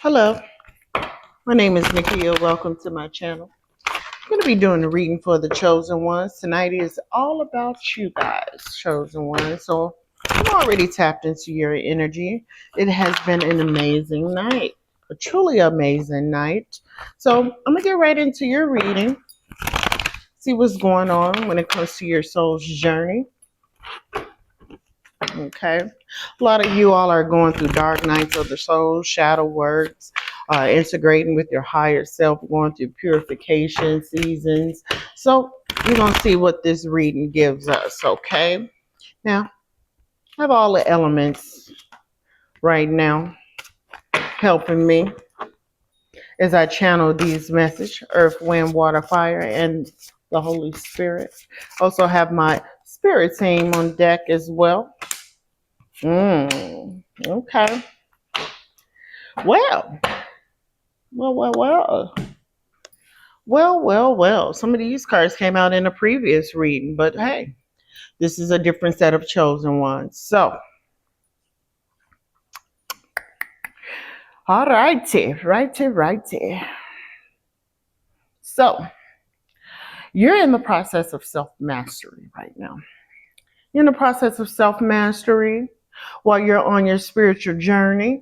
Hello, my name is Nikia. Welcome to my channel. I'm going to be doing a reading for the chosen ones. Tonight is all about you guys, chosen ones. So I'm already tapped into your energy. It has been an amazing night, a truly amazing night. So I'm going to get right into your reading, see what's going on when it comes to your soul's journey. Okay. A lot of you all are going through dark nights of the soul, shadow works, integrating with your higher self, going through purification seasons. So we're going to see what this reading gives us. Okay. Now, I have all the elements right now helping me as I channel these messages: earth, wind, water, fire, and the Holy Spirit. Also have my spirit team on deck as well. Okay. Well, well. Well. Some of these cards came out in a previous reading, but hey, this is a different set of chosen ones. So, all righty. So, you're in the process of self-mastery right now. You're in the process of self-mastery while you're on your spiritual journey.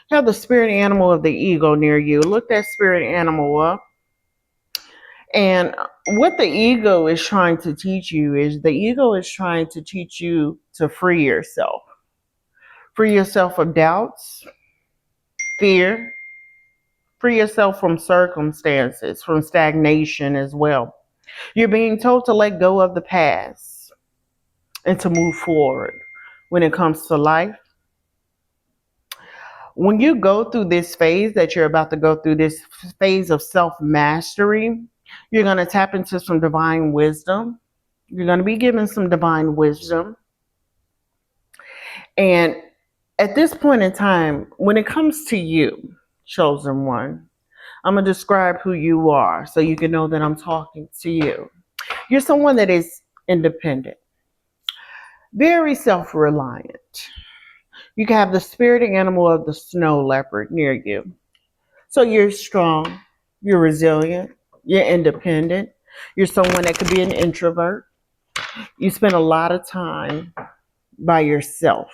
You have the spirit animal of the ego near you. Look that spirit animal up. And what the ego is trying to teach you is to free yourself. Free yourself of doubts, fear, free yourself from circumstances, from stagnation as well. You're being told to let go of the past and to move forward when it comes to life. When you go through this phase that you're about to go through, this phase of self-mastery, you're going to tap into some divine wisdom. You're going to be given some divine wisdom. And at this point in time, when it comes to you, chosen one, I'm going to describe who you are so you can know that I'm talking to you. You're someone that is independent, very self-reliant. You can have the spirit animal of the snow leopard near you. So you're strong, you're resilient, you're independent. You're someone that could be an introvert. You spend a lot of time by yourself.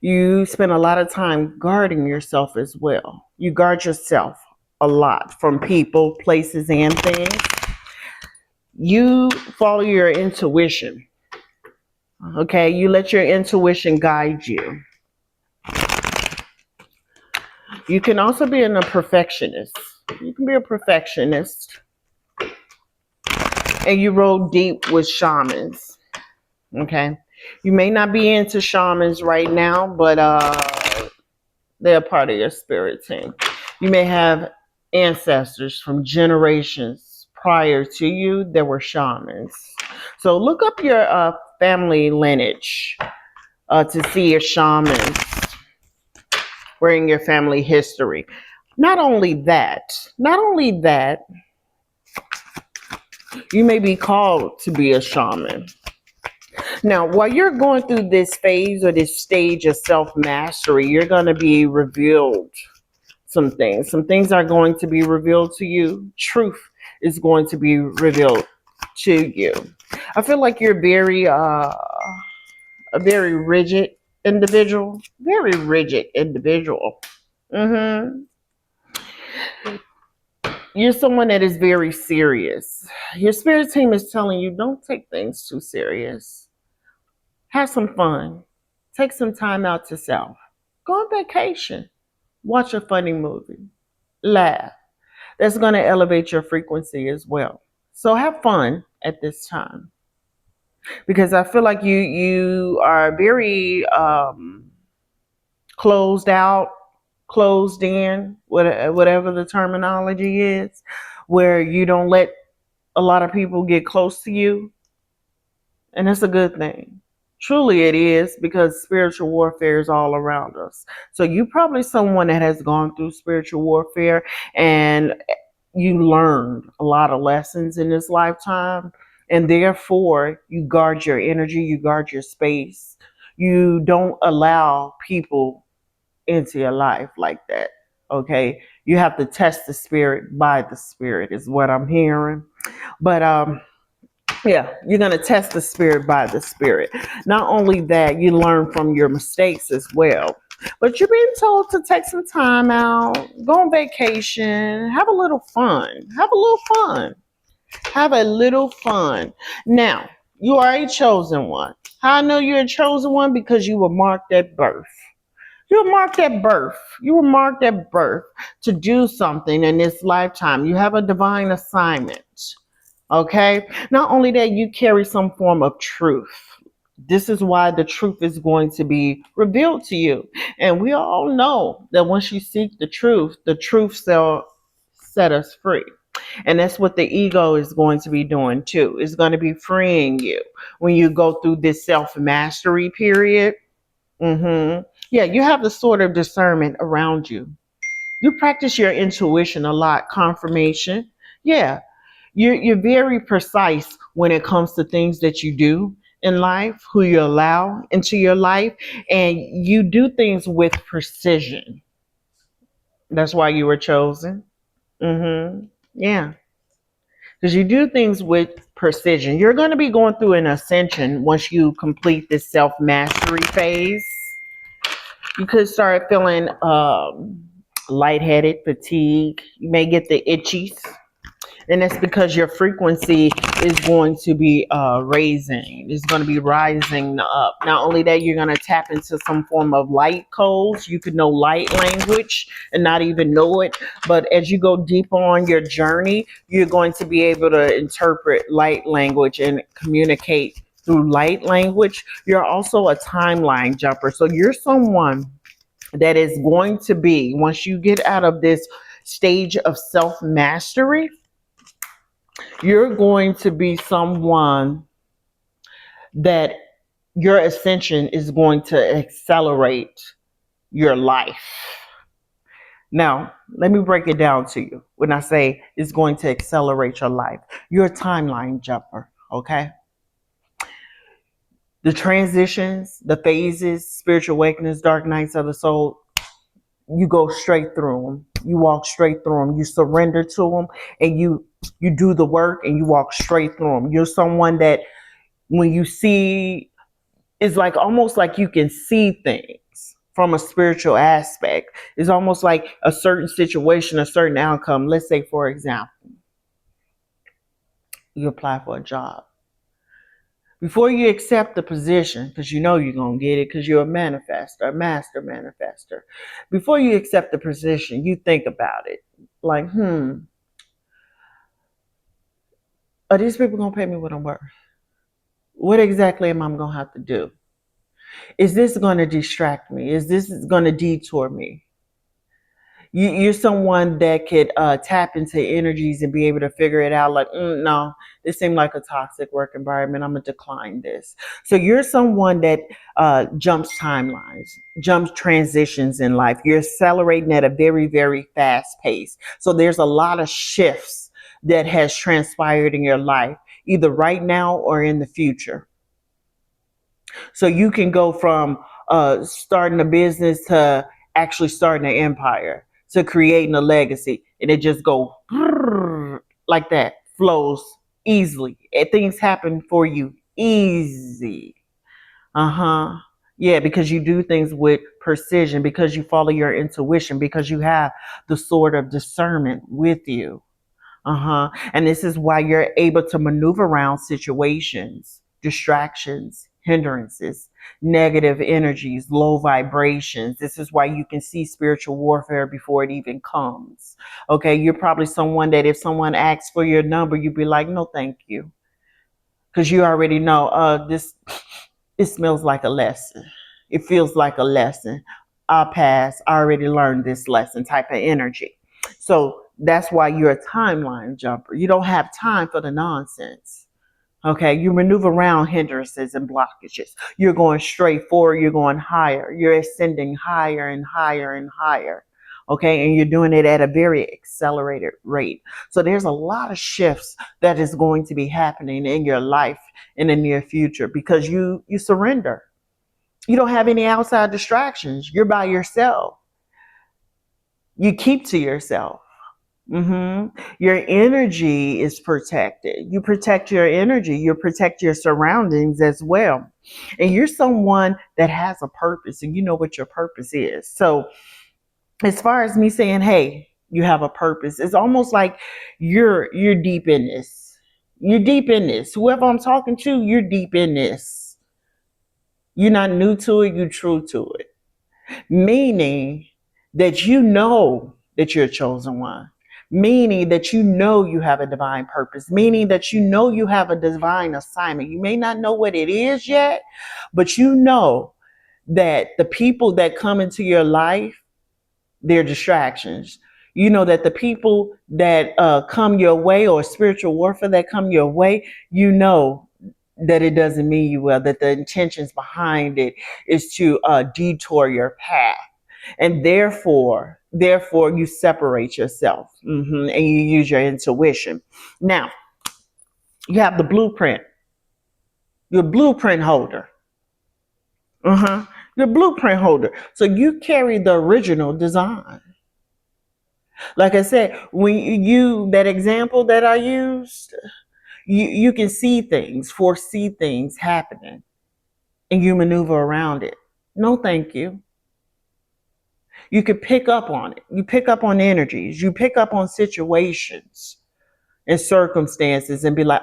You spend a lot of time guarding yourself as well. You guard yourself a lot from people, places, and things. You follow your intuition. Okay, you let your intuition guide you. You can also be a perfectionist. You can be a perfectionist. And you roll deep with shamans. Okay. You may not be into shamans right now, but they're part of your spirit team. You may have ancestors from generations prior to you that were shamans. So look up your family lineage to see your shamans were in your family history. Not only that, you may be called to be a shaman. Now, while you're going through this phase or this stage of self-mastery, you're going to be revealed some things. Some things are going to be revealed to you. Truth is going to be revealed to you. I feel like you're a very rigid individual. Very rigid individual. You're someone that is very serious. Your spirit team is telling you, don't take things too serious. Have some fun. Take some time out to self. Go on vacation. Watch a funny movie. Laugh. That's going to elevate your frequency as well. So have fun at this time. Because I feel like you are very closed out, closed in, whatever the terminology is, where you don't let a lot of people get close to you. And it's a good thing. Truly it is, because spiritual warfare is all around us. So you probably someone that has gone through spiritual warfare and you learned a lot of lessons in this lifetime. And therefore you guard your energy, you guard your space. You don't allow people into your life like that. Okay. You have to test the spirit by the spirit is what I'm hearing. But yeah, you're going to test the spirit by the spirit. Not only that, you learn from your mistakes as well. But you're being told to take some time out, go on vacation, have a little fun. Have a little fun. Have a little fun. Now, you are a chosen one. How I know you're a chosen one? Because you were marked at birth. You were marked at birth. You were marked at birth to do something in this lifetime. You have a divine assignment. Okay? Not only that, you carry some form of truth. This is why the truth is going to be revealed to you. And we all know that once you seek the truth shall set us free. And that's what the ego is going to be doing too. It's going to be freeing you when you go through this self mastery period. Yeah, you have the sort of discernment around you. You practice your intuition a lot, confirmation. Yeah, you're very precise when it comes to things that you do in life, who you allow into your life, and you do things with precision. That's why you were chosen. Yeah, because you do things with precision. You're going to be going through an ascension once you complete this self mastery phase. You could start feeling lightheaded, fatigue. You may get the itchies. And that's because your frequency is going to be raising. It's going to be rising up. Not only that, you're going to tap into some form of light codes. You could know light language and not even know it. But as you go deeper on your journey, you're going to be able to interpret light language and communicate through light language. You're also a timeline jumper. So you're someone that is going to be, once you get out of this stage of self mastery, you're going to be someone that your ascension is going to accelerate your life. Now, let me break it down to you. When I say it's going to accelerate your life, you're a timeline jumper, okay? The transitions, the phases, spiritual awakenings, dark nights of the soul, you go straight through them. You walk straight through them. You surrender to them, and you do the work, and you walk straight through them. You're someone that when you see, it's like almost like you can see things from a spiritual aspect. It's almost like a certain situation, a certain outcome. Let's say, for example, you apply for a job. Before you accept the position, because you know you're going to get it because you're a manifester, a master manifester. Before you accept the position, you think about it. Like, are these people going to pay me what I'm worth? What exactly am I going to have to do? Is this going to distract me? Is this going to detour me? You're someone that could tap into energies and be able to figure it out. Like, no, this seemed like a toxic work environment. I'm gonna decline this. So you're someone that jumps timelines, jumps transitions in life. You're accelerating at a very, very fast pace. So there's a lot of shifts that has transpired in your life, either right now or in the future. So you can go from starting a business to actually starting an empire to creating a legacy, and it just go like that, flows easily. And things happen for you easy. Yeah, because you do things with precision, because you follow your intuition, because you have the sort of discernment with you. And this is why you're able to maneuver around situations, distractions, hindrances, negative energies, low vibrations. This is why you can see spiritual warfare before it even comes. Okay, you're probably someone that if someone asks for your number, you'd be like, no, thank you. Because you already know, this it smells like a lesson. It feels like a lesson. I'll pass. I already learned this lesson type of energy. So that's why you're a timeline jumper. You don't have time for the nonsense. Okay, you maneuver around hindrances and blockages. You're going straight forward, you're going higher, you're ascending higher and higher and higher. Okay, and you're doing it at a very accelerated rate. So there's a lot of shifts that is going to be happening in your life in the near future because you surrender. You don't have any outside distractions. You're by yourself. you keep to yourself. Your energy is protected. You protect your energy. You protect your surroundings as well. And you're someone that has a purpose and you know what your purpose is. So as far as me saying, hey, you have a purpose, it's almost like you're deep in this. You're deep in this. Whoever I'm talking to, you're deep in this. You're not new to it, you're true to it. Meaning that you know that you're a chosen one. Meaning that you know you have a divine purpose. Meaning that you know you have a divine assignment. You may not know what it is yet, but you know that the people that come into your life, they're distractions. You know that the people that come your way, or spiritual warfare that come your way, you know that it doesn't mean you well, that the intentions behind it is to detour your path. And therefore you separate yourself, and you use your intuition. Now, you have the blueprint, your blueprint holder. Your blueprint holder. So you carry the original design. Like I said, when you that example that I used, you can see things, foresee things happening, and you maneuver around it. No, thank you. You could pick up on it. You pick up on energies. You pick up on situations and circumstances and be like,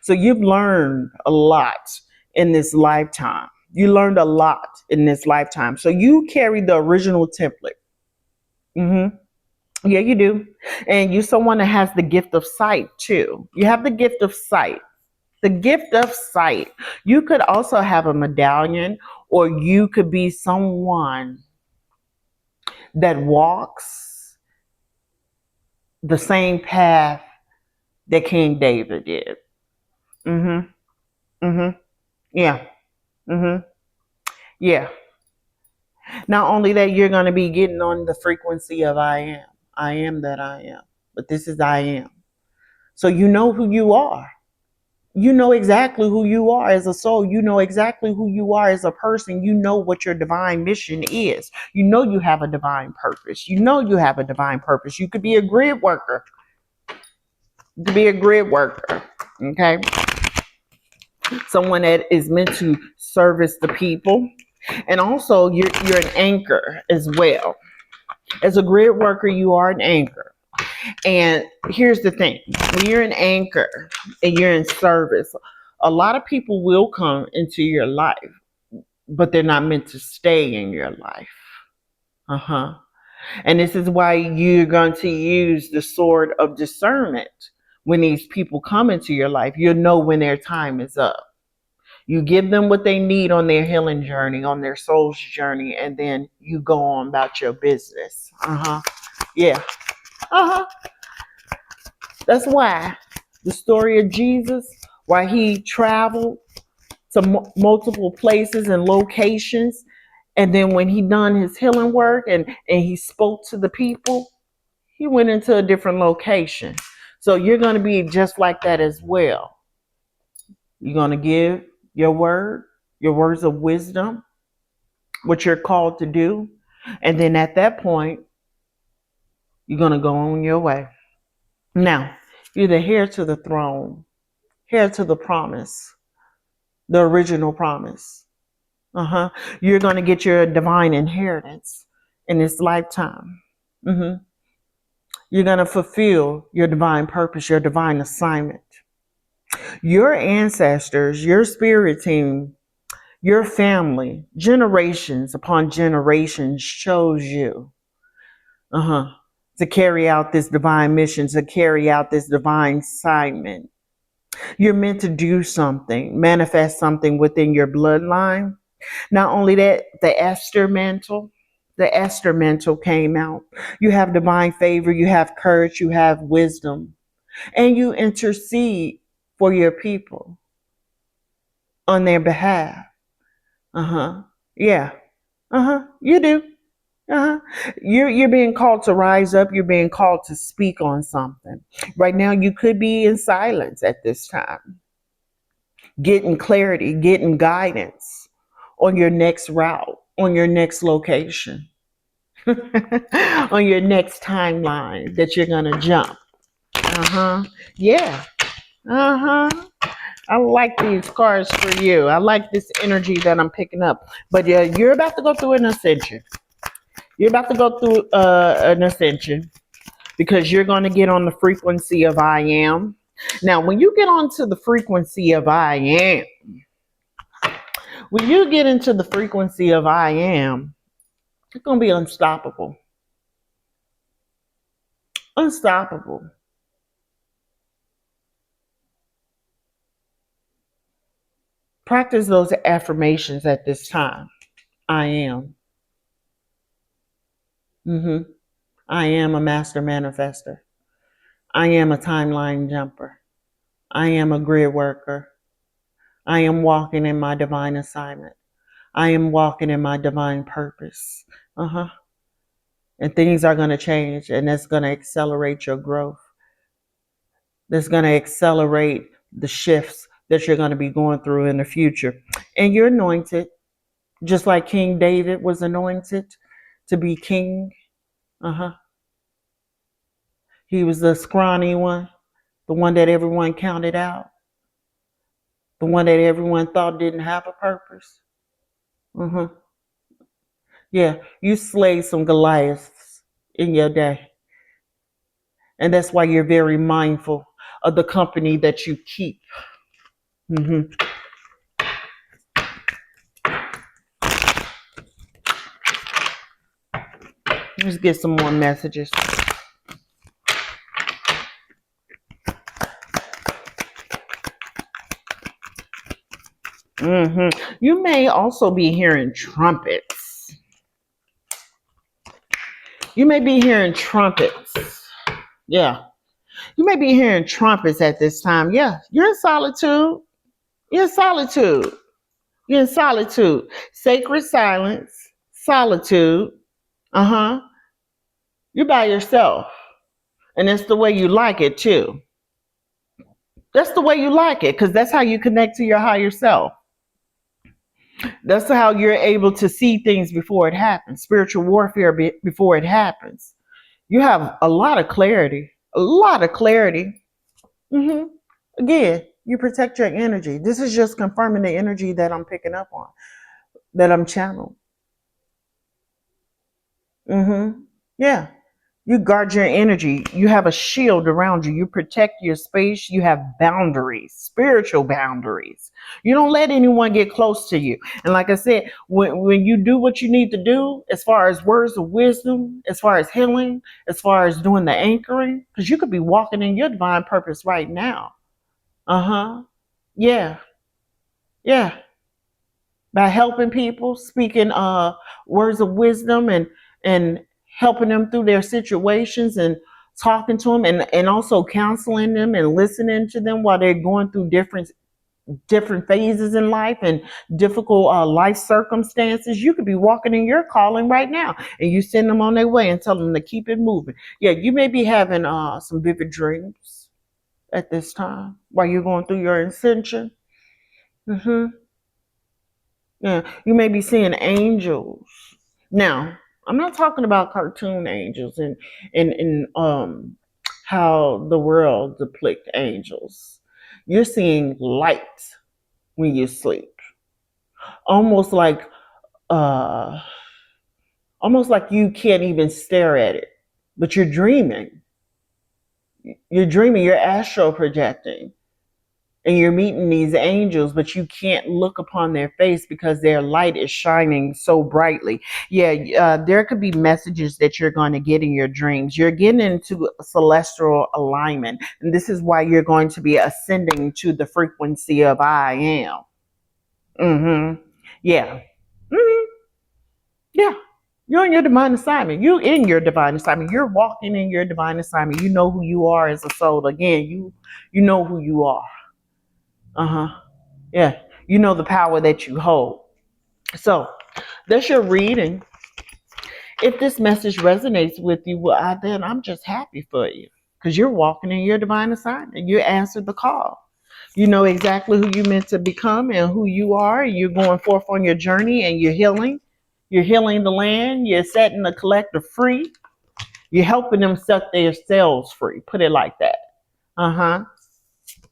So you've learned a lot in this lifetime. You learned a lot in this lifetime. So you carry the original template. Yeah, you do. And you're someone that has the gift of sight too. You have the gift of sight. The gift of sight. You could also have a medallion, or you could be someone that walks the same path that King David did. Mm-hmm. Mm-hmm. Yeah. Mm-hmm. Yeah. Not only that, you're going to be getting on the frequency of I am. I am that I am. But this is I am. So you know who you are. You know exactly who you are as a soul. You know exactly who you are as a person. You know what your divine mission is. You know you have a divine purpose. You know you have a divine purpose. You could be a grid worker. You could be a grid worker. Okay. Someone that is meant to service the people. And also you're an anchor as well. As a grid worker, you are an anchor. And here's the thing, when you're an anchor and you're in service, a lot of people will come into your life, but they're not meant to stay in your life. And this is why you're going to use the sword of discernment. When these people come into your life, you'll know when their time is up. You give them what they need on their healing journey, on their soul's journey, and then you go on about your business. Yeah. That's why the story of Jesus, why he traveled to multiple places and locations, and then when he done his healing work and he spoke to the people, he went into a different location. So you're going to be just like that as well. You're going to give your words of wisdom, what you're called to do, and then at that point, you're going to go on your way. Now, you're the heir to the throne, heir to the promise, the original promise. You're going to get your divine inheritance in this lifetime. You're going to fulfill your divine purpose, your divine assignment. Your ancestors, your spirit team, your family, generations upon generations chose you. To carry out this divine mission, to carry out this divine assignment. You're meant to do something, manifest something within your bloodline. Not only that, the Esther mantle came out. You have divine favor, you have courage, you have wisdom, and you intercede for your people on their behalf. Yeah. You do. You're being called to rise up. You're being called to speak on something. Right now, you could be in silence at this time, getting clarity, getting guidance on your next route, on your next location. on your next timeline that you're going to jump. Yeah. I like these cards for you. I like this energy that I'm picking up. But yeah, you're about to go through an ascension. You're about to go through an ascension because you're going to get on the frequency of I am. Now, when you get onto the frequency of I am, when you get into the frequency of I am, it's going to be unstoppable. Unstoppable. Practice those affirmations at this time. I am. I am a master manifester. I am a timeline jumper. I am a grid worker. I am walking in my divine assignment. I am walking in my divine purpose. And things are going to change, and that's going to accelerate your growth. That's going to accelerate the shifts that you're going to be going through in the future. And you're anointed, just like King David was anointed to be king. He was the scrawny one, the one that everyone counted out, the one that everyone thought didn't have a purpose. Yeah, you slayed some Goliaths in your day. And that's why you're very mindful of the company that you keep. Let's get some more messages. You may also be hearing trumpets. You may be hearing trumpets. Yeah. You may be hearing trumpets at this time. Yeah. You're in solitude. You're in solitude. You're in solitude. Sacred silence. Solitude. You're by yourself. And that's the way you like it too. That's the way you like it, because that's how you connect to your higher self. That's how you're able to see things before it happens. Spiritual warfare before it happens. You have a lot of clarity. A lot of clarity. Again, you protect your energy. This is just confirming the energy that I'm picking up on, that I'm channeling. Yeah. You guard your energy. You have a shield around you. You protect your space. You have boundaries, spiritual boundaries. You don't let anyone get close to you. And like I said, when you do what you need to do, as far as words of wisdom, as far as healing, as far as doing the anchoring, because you could be walking in your divine purpose right now. Yeah. Yeah. By helping people, speaking words of wisdom and helping them through their situations and talking to them and also counseling them and listening to them while they're going through different phases in life and difficult life circumstances. You could be walking in your calling right now, and you send them on their way and tell them to keep it moving. Yeah, you may be having some vivid dreams at this time while you're going through your ascension. Yeah, you may be seeing angels. Now, I'm not talking about cartoon angels and how the world depict angels. You're seeing light when you sleep. Almost like uh almost like you can't even stare at it. But you're dreaming. You're dreaming, you're astral projecting. And you're meeting these angels, but you can't look upon their face because their light is shining so brightly. Yeah, there could be messages that you're going to get in your dreams. You're getting into celestial alignment, and this is why you're going to be ascending to the frequency of I am. Yeah. Yeah. You're in your divine assignment. You in your divine assignment. You're walking in your divine assignment. You know who you are as a soul. Again, you know who you are. Yeah, you know the power that you hold. So that's your reading. If this message resonates with you, well, then I'm just happy for you because you're walking in your divine assignment. You answered the call. You know exactly who you meant to become and who you are. And you're going forth on your journey and you're healing. You're healing the land. You're setting the collective free. You're helping them set their cells free. Put it like that. Uh-huh.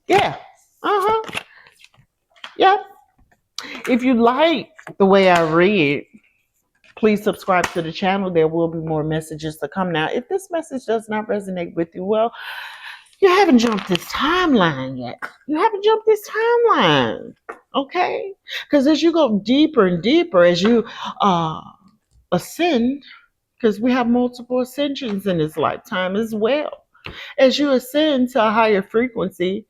Yeah. Uh-huh. Yeah. If you like the way I read, please subscribe to the channel. There will be more messages to come. Now, if this message does not resonate with you, well, you haven't jumped this timeline yet. You haven't jumped this timeline. Okay? Because as you go deeper and deeper, as you ascend, because we have multiple ascensions in this lifetime as well. As you ascend to a higher frequency,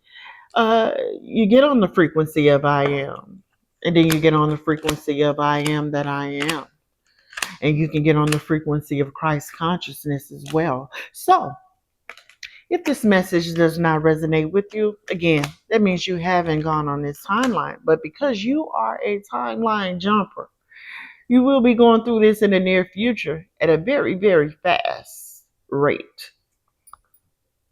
you get on the frequency of I am. And then you get on the frequency of I am that I am. And you can get on the frequency of Christ consciousness as well. So, if this message does not resonate with you, again, that means you haven't gone on this timeline. But because you are a timeline jumper, you will be going through this in the near future at a very, very fast rate.